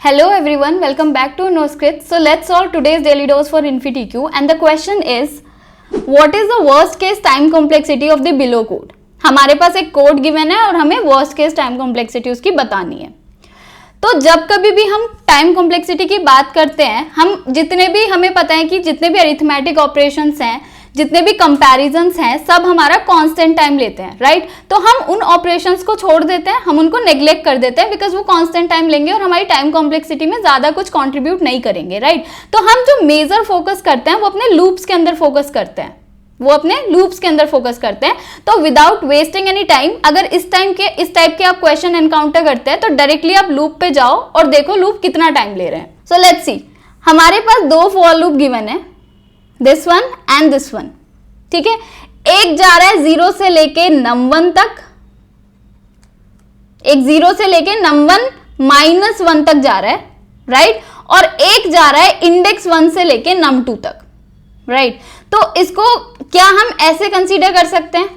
Hello everyone, welcome back to NoScript. So let's solve today's daily dose for InfyTQ and the question is, what is the worst case time complexity of the below code? हमारे पास एक code given है और हमें worst case time complexity उसकी बतानी है। तो जब कभी भी हम टाइम कॉम्प्लेक्सिटी की बात करते हैं, हम जितने भी हमें पता है कि जितने भी अरिथमेटिक ऑपरेशंस हैं, जितने भी कंपैरिजंस हैं, सब हमारा कांस्टेंट टाइम लेते हैं, राइट। तो हम उन ऑपरेशंस को छोड़ देते हैं, हम उनको नेग्लेक्ट कर देते हैं बिकॉज वो कांस्टेंट टाइम लेंगे और हमारी टाइम कॉम्प्लेक्सिटी में ज्यादा कुछ कंट्रीब्यूट नहीं करेंगे, राइट। तो हम जो मेजर फोकस करते हैं वो अपने लूप्स के अंदर फोकस करते हैं, तो विदाउट वेस्टिंग एनी टाइम, अगर इस टाइप के आप क्वेश्चन एनकाउंटर करते हैं तो डायरेक्टली आप लूप पे जाओ और देखो लूप कितना टाइम ले रहे हैं। सो लेट्स सी, हमारे पास दो फॉर लूप गिवन है, this one and this one, ठीक है। एक जा रहा है 0 से लेके num1 तक, एक 0 से लेके num1 -1 तक जा रहा है, राइट। और एक जा रहा है इंडेक्स 1 से लेके num2 तक, राइट। तो इसको क्या हम ऐसे कंसीडर कर सकते हैं?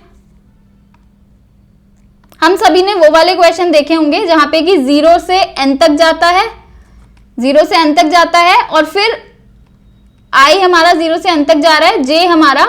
हम सभी ने वो वाले क्वेश्चन देखे होंगे जहां पे कि 0 से n तक जाता है, 0 से n तक जाता है और फिर i हमारा 0 से n तक जा रहा है, j हमारा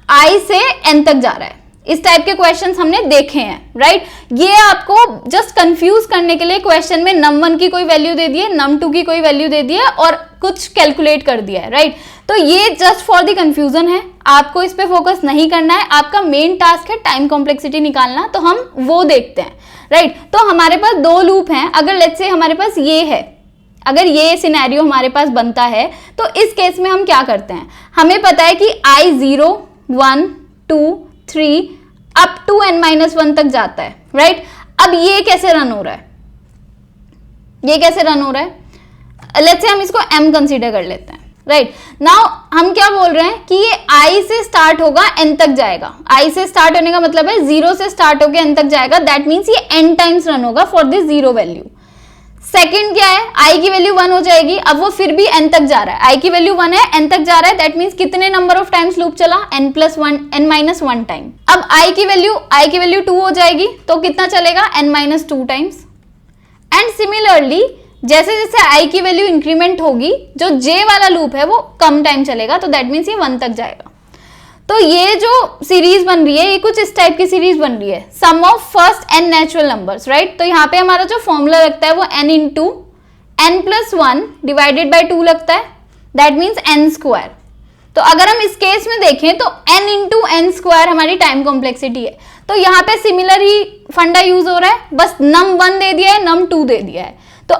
i से n तक जा रहा है। इस टाइप के क्वेश्चंस हमने देखे हैं, राइट। ये आपको जस्ट कंफ्यूज करने के लिए क्वेश्चन में num1 की कोई वैल्यू दे दी है, num2 की कोई वैल्यू दे दी है और कुछ कैलकुलेट कर दिया है, राइट। तो ये जस्ट फॉर द कंफ्यूजन है, आपको इस पे फोकस नहीं करना है। आपका मेन टास्क है टाइम कॉम्प्लेक्सिटी निकालना, तो हम वो देखते हैं, राइट। तो हमारे पास दो लूप हैं, अगर लेट्स से हमारे पास ये है, अगर ये सिनेरियो हमारे पास बनता है तो इस केस में हम क्या करते हैं? हमें पता है कि i 0 1 2 3 अप टू n-1 तक जाता है, राइट। अब ये कैसे रन हो रहा है? लेट्स से हम इसको m कंसीडर कर लेते हैं, राइट। नाउ हम क्या बोल रहे हैं कि ये i से स्टार्ट होगा n तक जाएगा। i से स्टार्ट होने का मतलब है 0 से स्टार्ट होकर n तक जाएगा, दैट मीन्स ये n टाइम्स रन होगा फॉर दिस 0 वैल्यू। सेकंड क्या है? i की वैल्यू 1 हो जाएगी, अब वो फिर भी n तक जा रहा है, i की वैल्यू 1 है, n तक जा रहा है, दैट मीन्स कितने नंबर ऑफ टाइम्स लूप चला? n-1 time. अब i की वैल्यू 2 हो जाएगी, तो कितना चलेगा? n-2 times. एंड सिमिलरली जैसे जैसे i की वैल्यू इंक्रीमेंट होगी, जो j वाला लूप है वो कम टाइम चलेगा, तो दैट मीन्स ये 1 तक जाएगा। तो ये जो सीरीज बन रही है, ये कुछ इस टाइप की सीरीज बन रही है, sum of first n natural numbers, right. तो यहाँ पे हमारा जो फॉर्मूला लगता है वो n into n+1 divided by 2 लगता है, दैट मीन्स n²। तो अगर हम इस केस में देखें तो n इंटू n² हमारी टाइम कॉम्प्लेक्सिटी है। तो यहाँ पे सिमिलर ही फंडा यूज हो रहा है, बस num1 दे दिया है, num2 दे दिया है। तो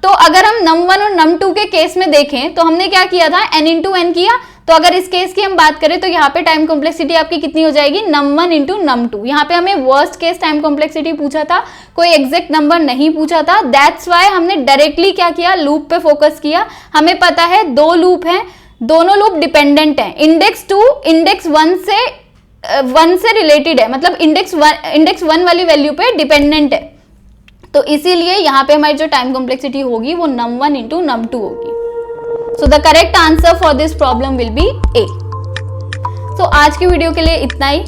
अगर हम num1 और num2 के केस में देखें तो हमने क्या किया था? n इंटू n किया। तो अगर इस केस की हम बात करें तो यहाँ पे टाइम कॉम्प्लेक्सिटी आपकी कितनी हो जाएगी? num1 into num2। यहाँ पे हमें वर्स्ट केस टाइम कॉम्प्लेक्सिटी पूछा था, कोई एग्जैक्ट नंबर नहीं पूछा था, दैट्स वाई हमने डायरेक्टली क्या किया? लूप पे फोकस किया। हमें पता है दो लूप हैं, दोनों लूप डिपेंडेंट हैं, इंडेक्स 2 इंडेक्स 1 से रिलेटेड है, मतलब इंडेक्स 1 वाली वैल्यू पे डिपेंडेंट है। तो इसीलिए यहाँ पे हमारी जो टाइम कॉम्प्लेक्सिटी होगी वो num1 इंटू num2 होगी। So the correct answer for this problem will be A। सो आज की वीडियो के लिए इतना ही।